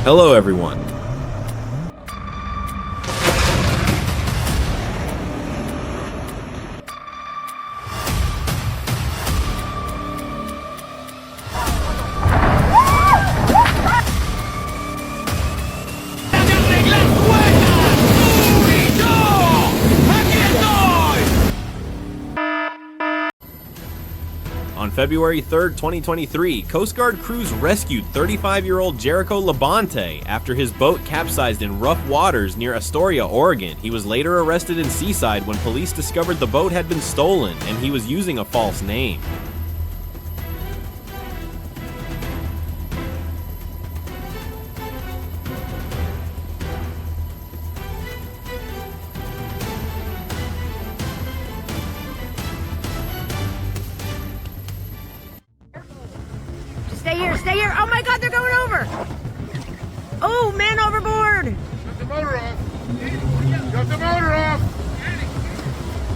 Hello everyone. On February 3rd, 2023, Coast Guard crews rescued 35-year-old Jericho Labonte after his boat capsized in rough waters near Astoria, Oregon. He was later arrested in Seaside when police discovered the boat had been stolen and he was using a false name. Stay here. Oh my God, they're going over. Oh, man overboard. Got the motor off. Got the motor off.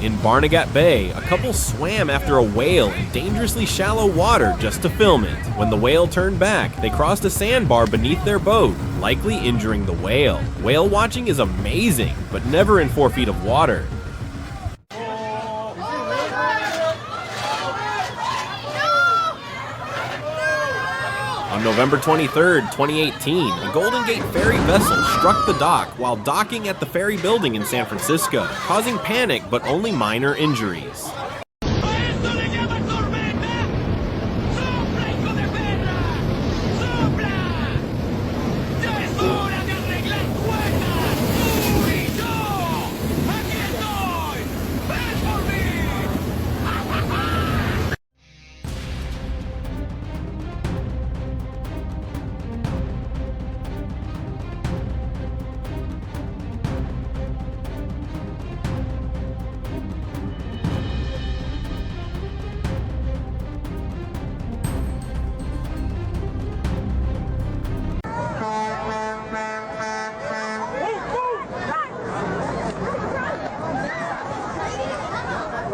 In Barnegat Bay, a couple swam after a whale in dangerously shallow water just to film it. When the whale turned back, they crossed a sandbar beneath their boat, likely injuring the whale. Whale watching is amazing, but never in 4 feet of water. On November 23rd, 2018, a Golden Gate ferry vessel struck the dock while docking at the ferry building in San Francisco, causing panic but only minor injuries.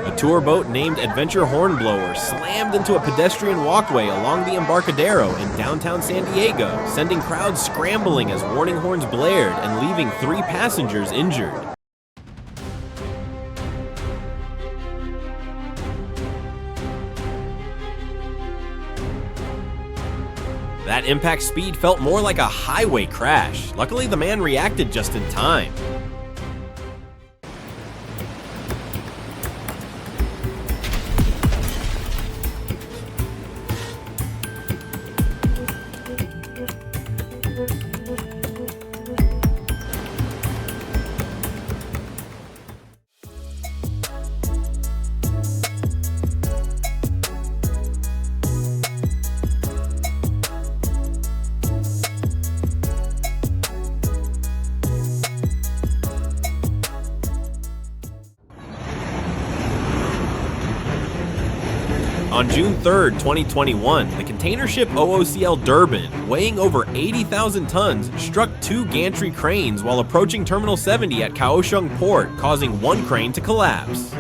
A tour boat named Adventure Hornblower slammed into a pedestrian walkway along the Embarcadero in downtown San Diego, sending crowds scrambling as warning horns blared and leaving 3 passengers injured. That impact speed felt more like a highway crash. Luckily, the man reacted just in time. On June 3rd, 2021, the container ship OOCL Durban, weighing over 80,000 tons, struck 2 gantry cranes while approaching Terminal 70 at Kaohsiung Port, causing 1 crane to collapse.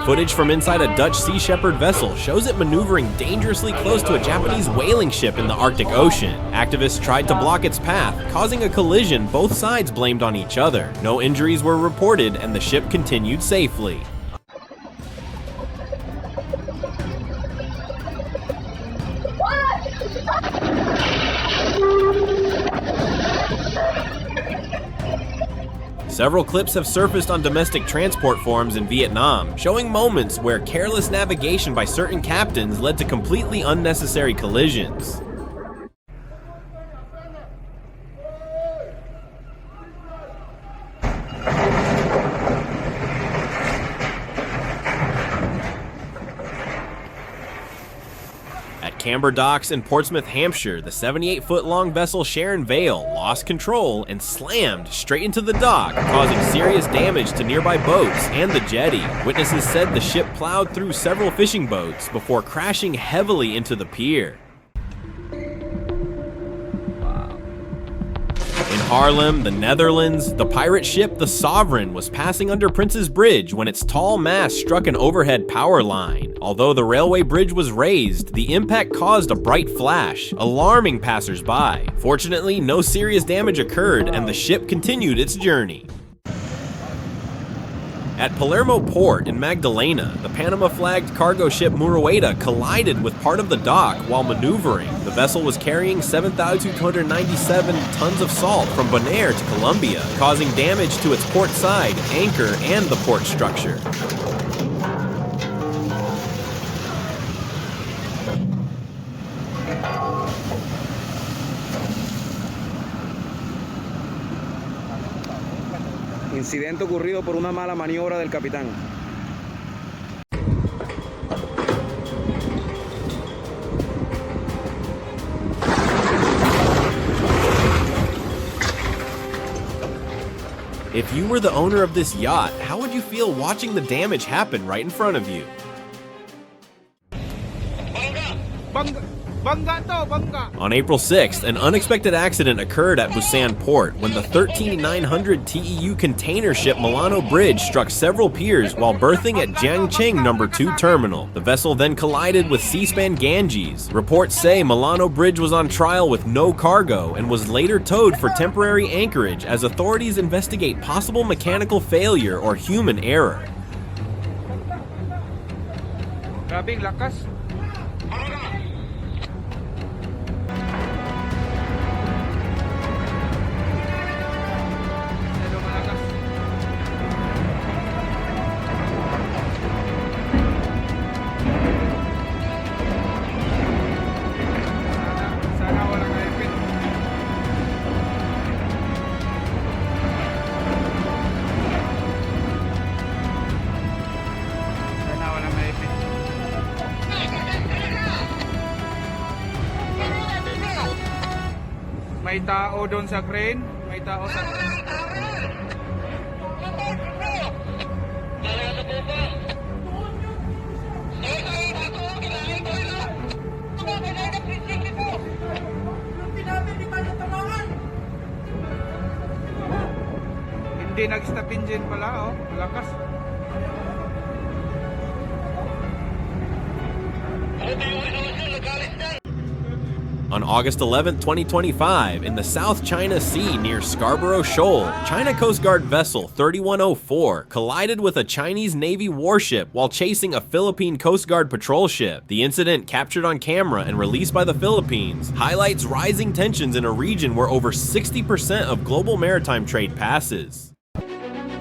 Footage from inside a Dutch Sea Shepherd vessel shows it maneuvering dangerously close to a Japanese whaling ship in the Arctic Ocean. Activists tried to block its path, causing a collision both sides blamed on each other. No injuries were reported and the ship continued safely. Several clips have surfaced on domestic transport forums in Vietnam, showing moments where careless navigation by certain captains led to completely unnecessary collisions. At Camber Docks in Portsmouth, Hampshire, the 78-foot-long vessel Sharon Vale lost control and slammed straight into the dock, causing serious damage to nearby boats and the jetty. Witnesses said the ship plowed through several fishing boats before crashing heavily into the pier. In Haarlem, the Netherlands, the pirate ship the Sovereign was passing under Prince's Bridge when its tall mast struck an overhead power line. Although the railway bridge was raised, the impact caused a bright flash, alarming passers-by. Fortunately, no serious damage occurred and the ship continued its journey. At Palermo Port in Magdalena, the Panama-flagged cargo ship Murueta collided with part of the dock while maneuvering. The vessel was carrying 7,297 tons of salt from Bonaire to Colombia, causing damage to its port side, anchor, and the port structure. Incidente ocurrido por una mala maniobra del capitán. If you were the owner of this yacht, how would you feel watching the damage happen right in front of you? On April 6th, an unexpected accident occurred at Busan Port when the 13,900 TEU container ship Milano Bridge struck several piers while berthing at Jiangcheng No. 2 terminal. The vessel then collided with Seaspan Ganges. Reports say Milano Bridge was on trial with no cargo and was later towed for temporary anchorage as authorities investigate possible mechanical failure or human error. Grabing lakas. May tao doon sa crane, may tao sa Hindi nag-stop engine pala, oh, malakas. On August 11, 2025, in the South China Sea near Scarborough Shoal, China Coast Guard vessel 3104 collided with a Chinese Navy warship while chasing a Philippine Coast Guard patrol ship. The incident, captured on camera and released by the Philippines, highlights rising tensions in a region where over 60% of global maritime trade passes.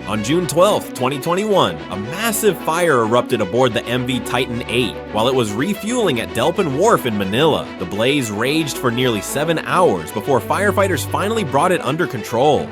On June 12, 2021, a massive fire erupted aboard the MV Titan 8 while it was refueling at Delpin Wharf in Manila. The blaze raged for nearly 7 hours before firefighters finally brought it under control.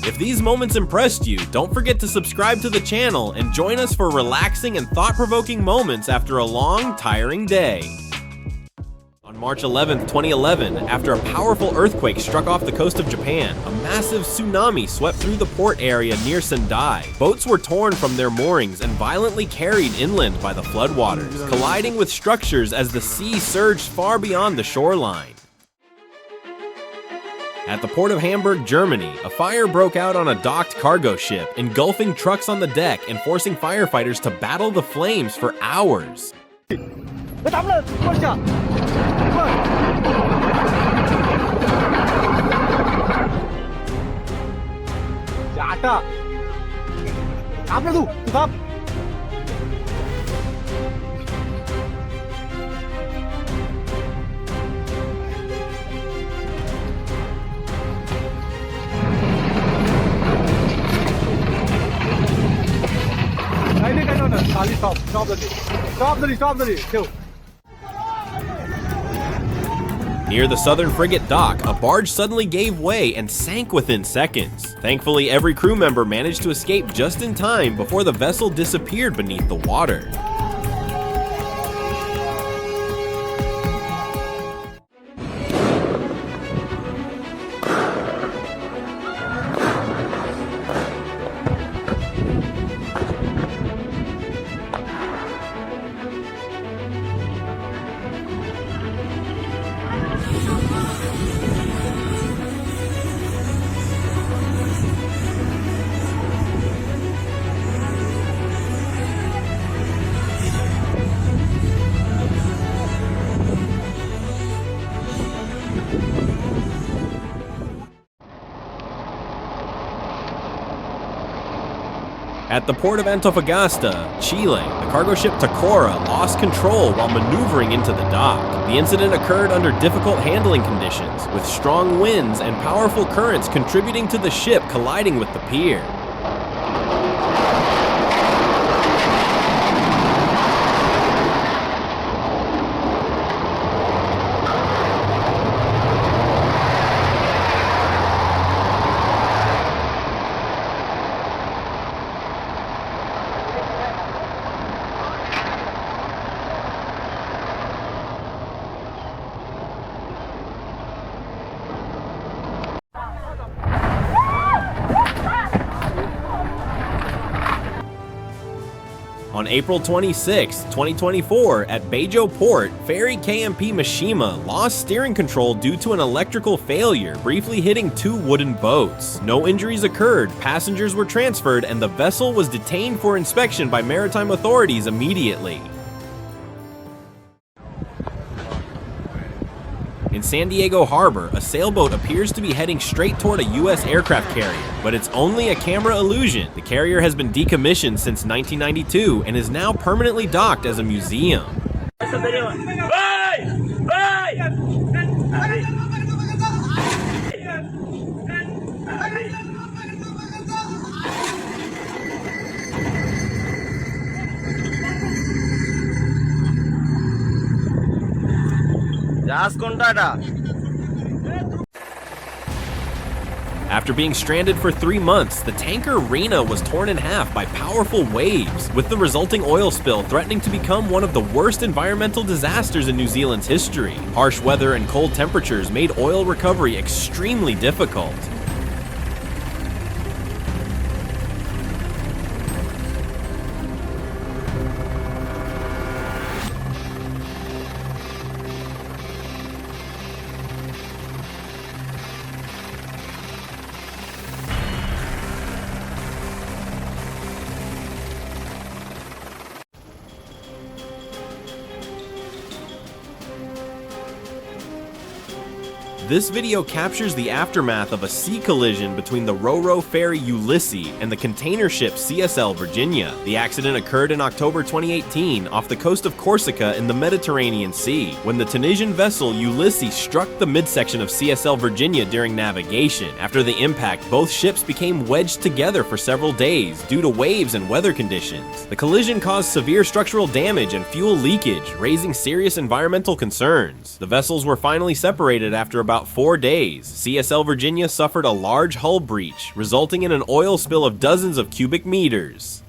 If these moments impressed you, don't forget to subscribe to the channel and join us for relaxing and thought-provoking moments after a long, tiring day. On March 11, 2011, after a powerful earthquake struck off the coast of Japan, a massive tsunami swept through the port area near Sendai. Boats were torn from their moorings and violently carried inland by the floodwaters, colliding with structures as the sea surged far beyond the shoreline. At the port of Hamburg, Germany, a fire broke out on a docked cargo ship, engulfing trucks on the deck and forcing firefighters to battle the flames for hours. Near the southern frigate dock, a barge suddenly gave way and sank within seconds. Thankfully, every crew member managed to escape just in time before the vessel disappeared beneath the water. At the port of Antofagasta, Chile, the cargo ship Takora lost control while maneuvering into the dock. The incident occurred under difficult handling conditions, with strong winds and powerful currents contributing to the ship colliding with the pier. On April 26, 2024, at Beijo Port, ferry KMP Mishima lost steering control due to an electrical failure, briefly hitting 2 wooden boats. No injuries occurred, passengers were transferred, and the vessel was detained for inspection by maritime authorities immediately. In San Diego Harbor, a sailboat appears to be heading straight toward a U.S. aircraft carrier, but it's only a camera illusion. The carrier has been decommissioned since 1992 and is now permanently docked as a museum. After being stranded for 3 months, the tanker Rena was torn in half by powerful waves, with the resulting oil spill threatening to become one of the worst environmental disasters in New Zealand's history. Harsh weather and cold temperatures made oil recovery extremely difficult. This video captures the aftermath of a sea collision between the Ro-Ro ferry Ulysses and the container ship CSL Virginia. The accident occurred in October 2018 off the coast of Corsica in the Mediterranean Sea, when the Tunisian vessel Ulysses struck the midsection of CSL Virginia during navigation. After the impact, both ships became wedged together for several days due to waves and weather conditions. The collision caused severe structural damage and fuel leakage, raising serious environmental concerns. The vessels were finally separated after about 4 days. CSL Virginia suffered a large hull breach, resulting in an oil spill of dozens of cubic meters.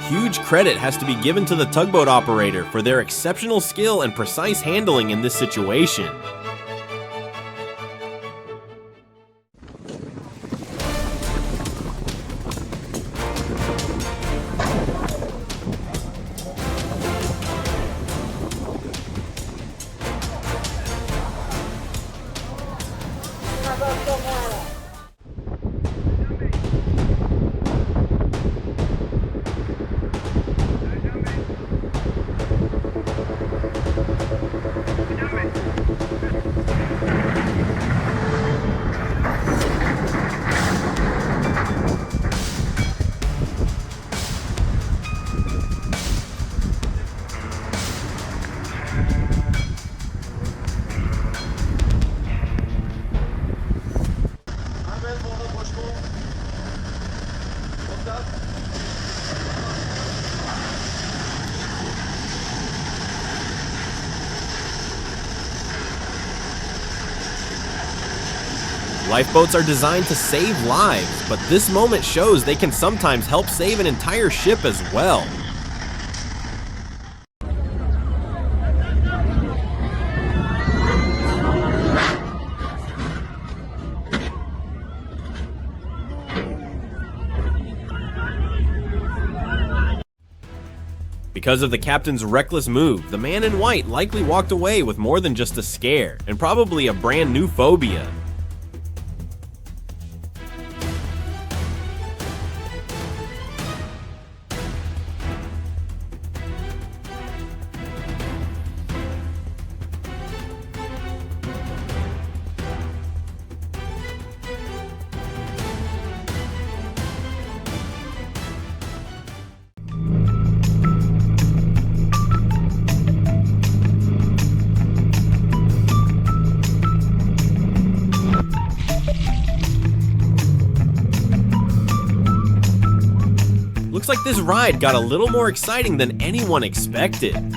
Huge credit has to be given to the tugboat operator for their exceptional skill and precise handling in this situation. Lifeboats are designed to save lives, but this moment shows they can sometimes help save an entire ship as well. Because of the captain's reckless move, the man in white likely walked away with more than just a scare, and probably a brand new phobia. Looks like this ride got a little more exciting than anyone expected. Alright,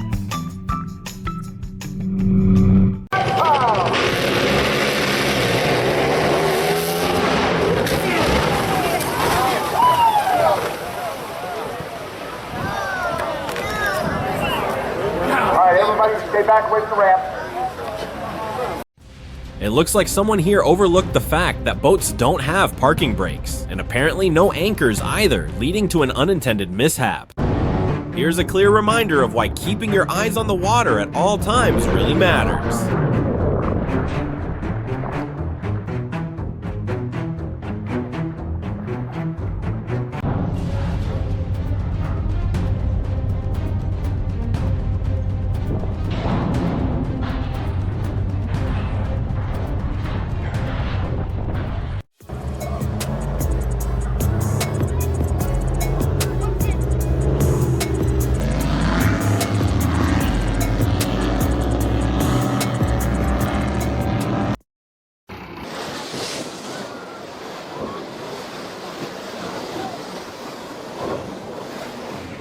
everybody stay back away from the ramp. It looks like someone here overlooked the fact that boats don't have parking brakes, and apparently no anchors either, leading to an unintended mishap. Here's a clear reminder of why keeping your eyes on the water at all times really matters.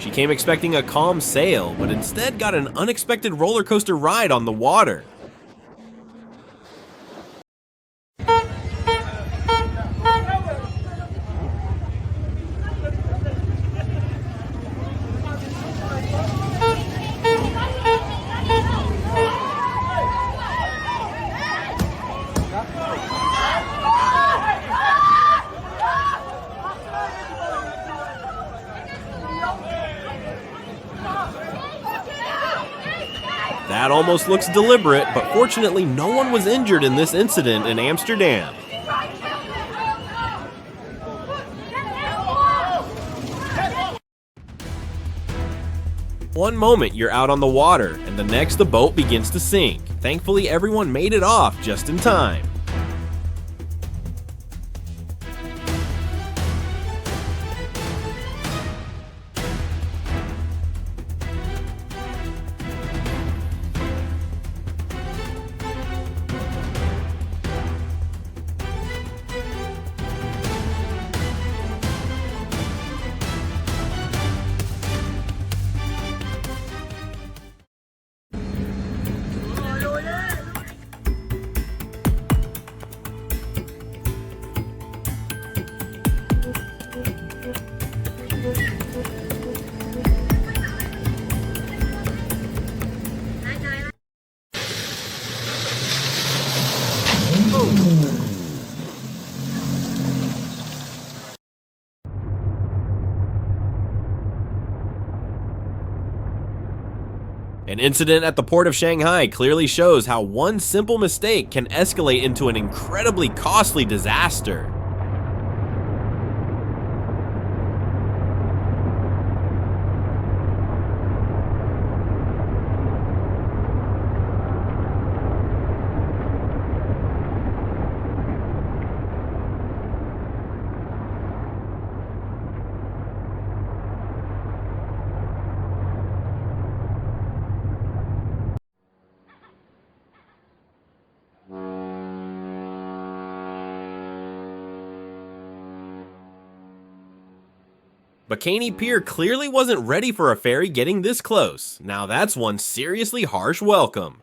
She came expecting a calm sail, but instead got an unexpected roller coaster ride on the water. That almost looks deliberate, but fortunately no one was injured in this incident in Amsterdam. One moment you're out on the water, and the next the boat begins to sink. Thankfully everyone made it off just in time. An incident at the port of Shanghai clearly shows how one simple mistake can escalate into an incredibly costly disaster. Bikini Pier clearly wasn't ready for a ferry getting this close. Now that's one seriously harsh welcome.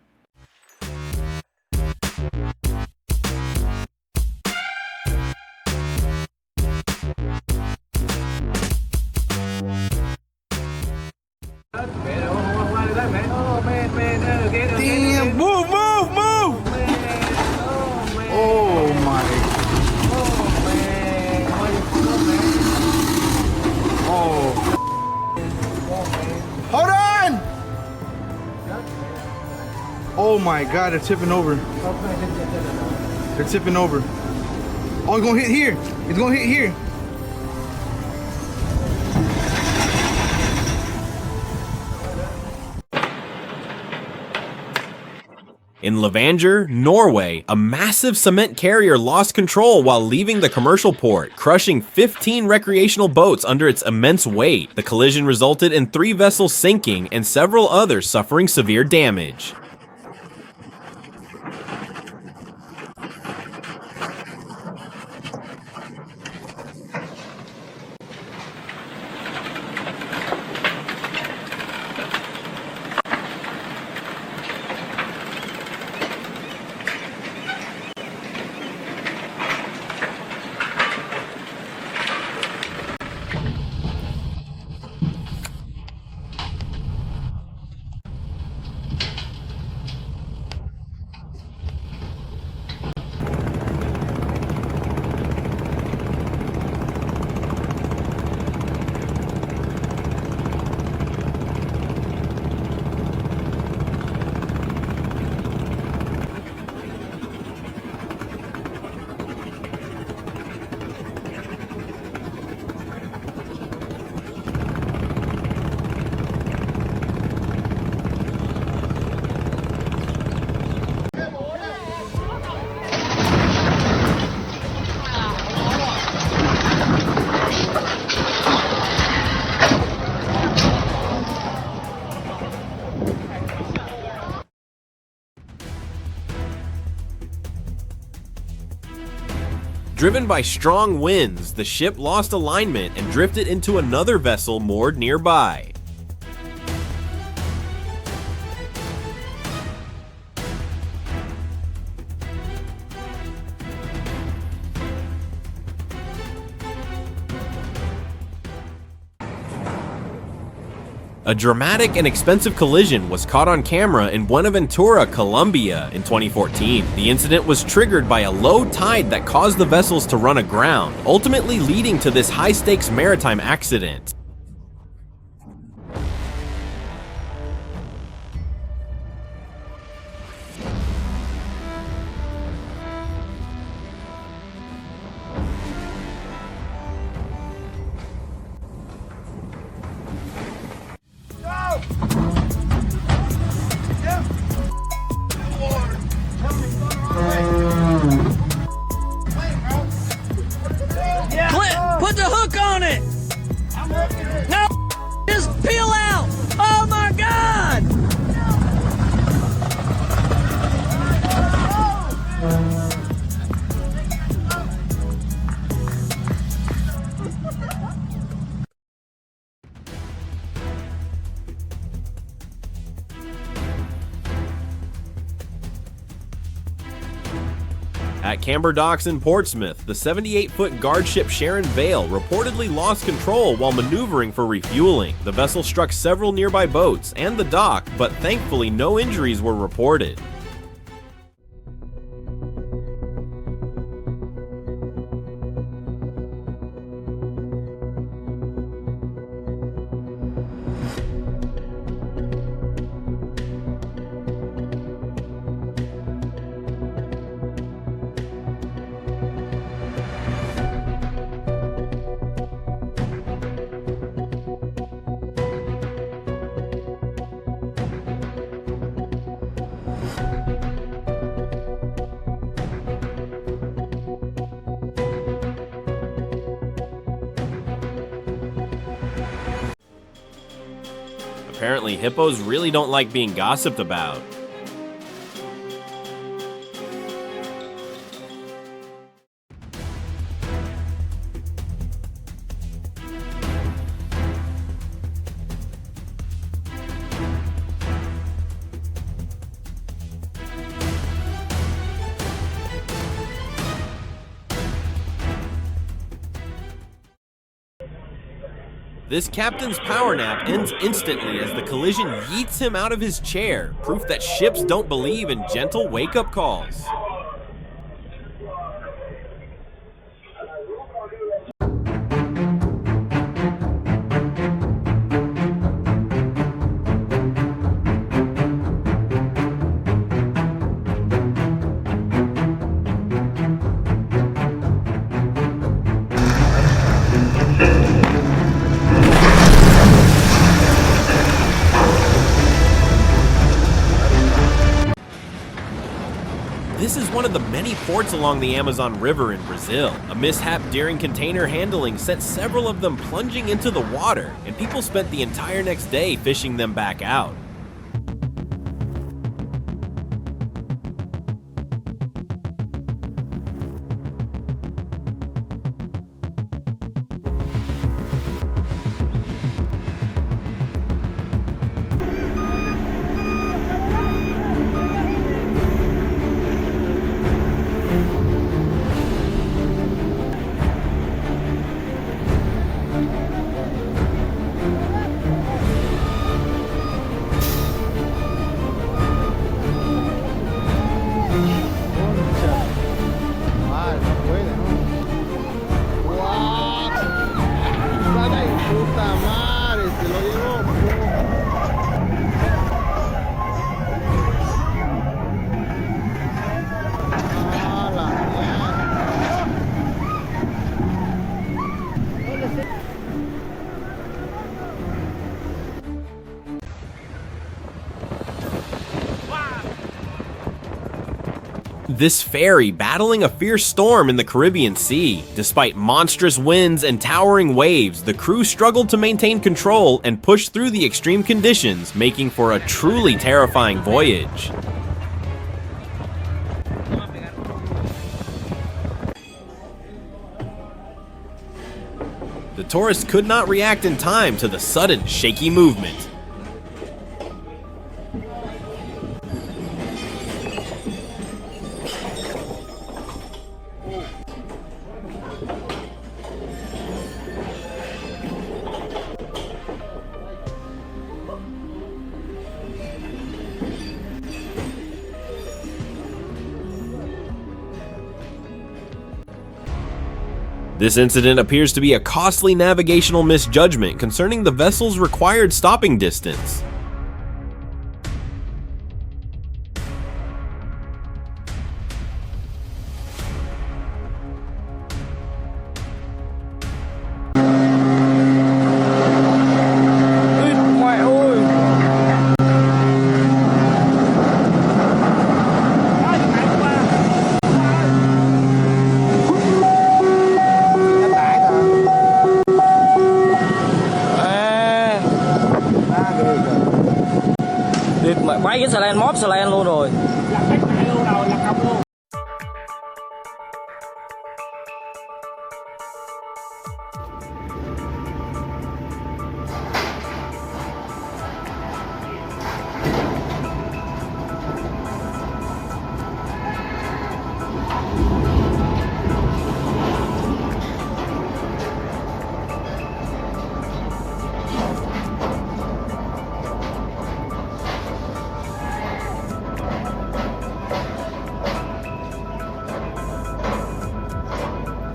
Oh my God, they're tipping over. They're tipping over. Oh, it's gonna hit here. It's gonna hit here. In Levanger, Norway, a massive cement carrier lost control while leaving the commercial port, crushing 15 recreational boats under its immense weight. The collision resulted in 3 vessels sinking and several others suffering severe damage. Driven by strong winds, the ship lost alignment and drifted into another vessel moored nearby. A dramatic and expensive collision was caught on camera in Buenaventura, Colombia in 2014. The incident was triggered by a low tide that caused the vessels to run aground, ultimately leading to this high-stakes maritime accident. Put the hook on it! No! Just peel out! Oh my God! At Camber Docks in Portsmouth, the 78-foot guard ship Sharon Vale reportedly lost control while maneuvering for refueling. The vessel struck several nearby boats and the dock, but thankfully no injuries were reported. Apparently, hippos really don't like being gossiped about. This captain's power nap ends instantly as the collision yeets him out of his chair, proof that ships don't believe in gentle wake-up calls. This is one of the many ports along the Amazon River in Brazil. A mishap during container handling sent several of them plunging into the water, and people spent the entire next day fishing them back out. This ferry battling a fierce storm in the Caribbean Sea. Despite monstrous winds and towering waves, the crew struggled to maintain control and push through the extreme conditions, making for a truly terrifying voyage. The tourists could not react in time to the sudden, shaky movement. This incident appears to be a costly navigational misjudgment concerning the vessel's required stopping distance. Mấy cái xà lan móp xà lan luôn rồi.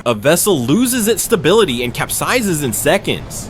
A vessel loses its stability and capsizes in seconds.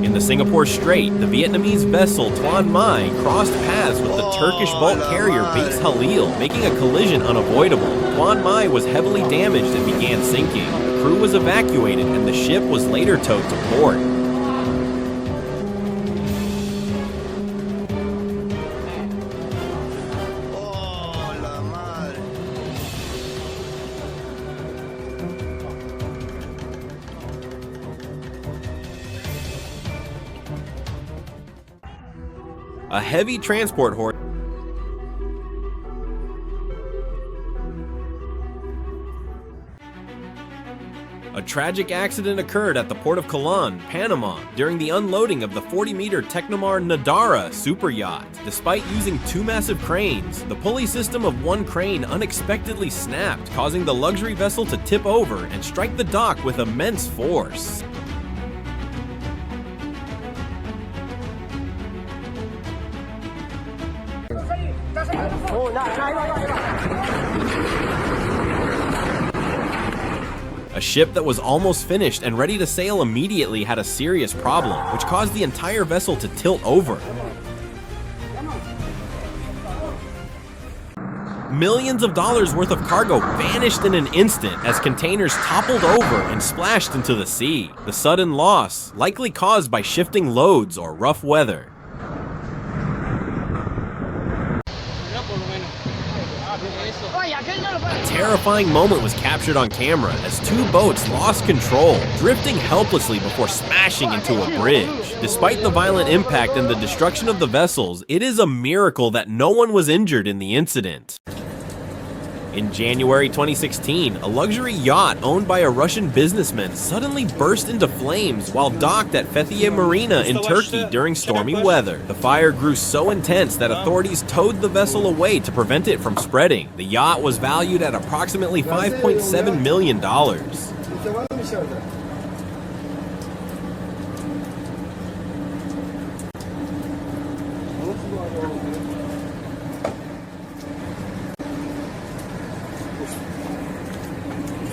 In the Singapore Strait, the Vietnamese vessel Tuan Mai crossed paths with the Turkish bulk carrier Base Halil, making a collision unavoidable. Tuan Mai was heavily damaged and began sinking. The crew was evacuated and the ship was later towed to port. A heavy transport horse. A tragic accident occurred at the port of Colón, Panama, during the unloading of the 40-meter Tecnomar Nadara super yacht. Despite using two massive cranes, the pulley system of one crane unexpectedly snapped, causing the luxury vessel to tip over and strike the dock with immense force. A ship that was almost finished and ready to sail immediately had a serious problem, which caused the entire vessel to tilt over. Millions of dollars worth of cargo vanished in an instant as containers toppled over and splashed into the sea. The sudden loss, likely caused by shifting loads or rough weather. A terrifying moment was captured on camera as two boats lost control, drifting helplessly before smashing into a bridge. Despite the violent impact and the destruction of the vessels, it is a miracle that no one was injured in the incident. In January 2016, a luxury yacht owned by a Russian businessman suddenly burst into flames while docked at Fethiye Marina in Turkey during stormy weather. The fire grew so intense that authorities towed the vessel away to prevent it from spreading. The yacht was valued at approximately $5.7 million.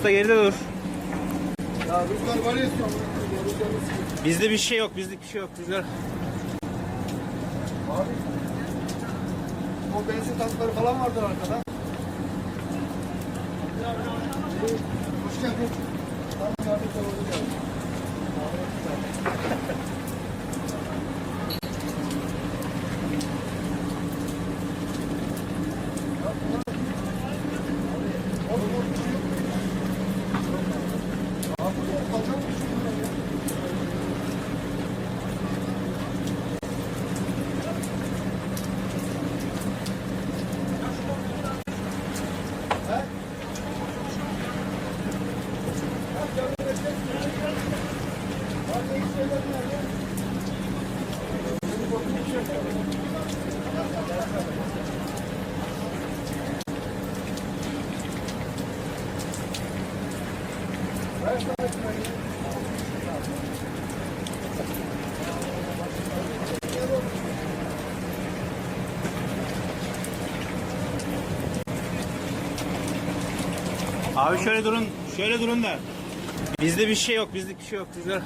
Usta geride dur. Ya rüzgar var ya. Bizde bir şey yok, bizlik bir şey yok. Rüzgar. Abi. O benzin tankları falan vardır arkada. Hoş geldin. Tam yardımcı olacağım. Abi şöyle durun da. Bizde bir şey yok, bizlik bir şey yok. Rüzgar.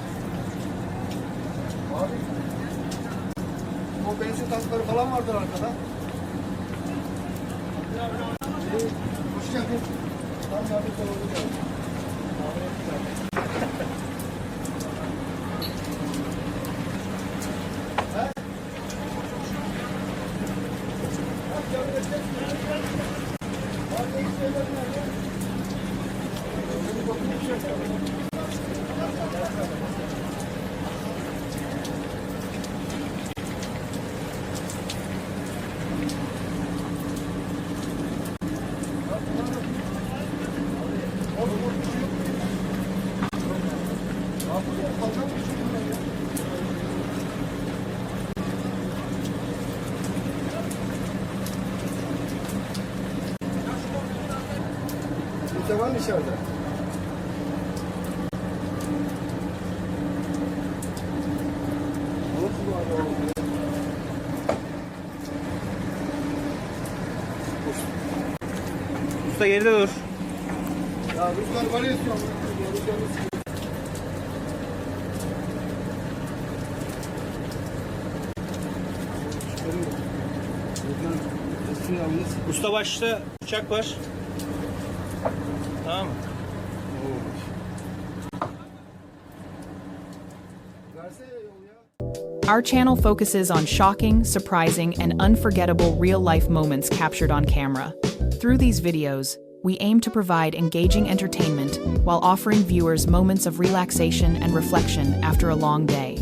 Abi. O benzin tankları falan vardır arkada. Hoş geldin. Tam yardımcı olacağım. Kimse var mı içeride? Usta geride dur. Ya rüzgar var ya. Usta başta uçak var. Tamam mı? Our channel focuses on shocking, surprising, and unforgettable real-life moments captured on camera. Through these videos, we aim to provide engaging entertainment while offering viewers moments of relaxation and reflection after a long day.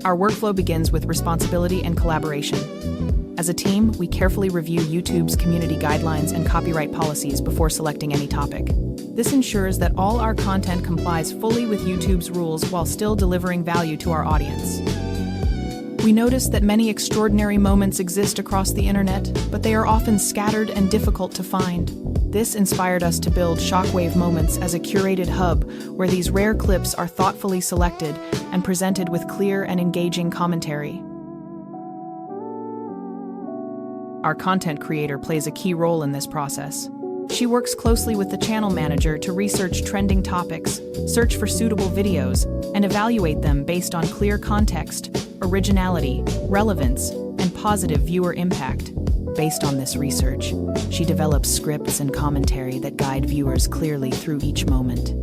Our workflow begins with responsibility and collaboration. As a team, we carefully review YouTube's community guidelines and copyright policies before selecting any topic. This ensures that all our content complies fully with YouTube's rules while still delivering value to our audience. We notice that many extraordinary moments exist across the internet, but they are often scattered and difficult to find. This inspired us to build Shockwave Moments as a curated hub where these rare clips are thoughtfully selected and presented with clear and engaging commentary. Our content creator plays a key role in this process. She works closely with the channel manager to research trending topics, search for suitable videos, and evaluate them based on clear context, originality, relevance, and positive viewer impact. Based on this research, she develops scripts and commentary that guide viewers clearly through each moment.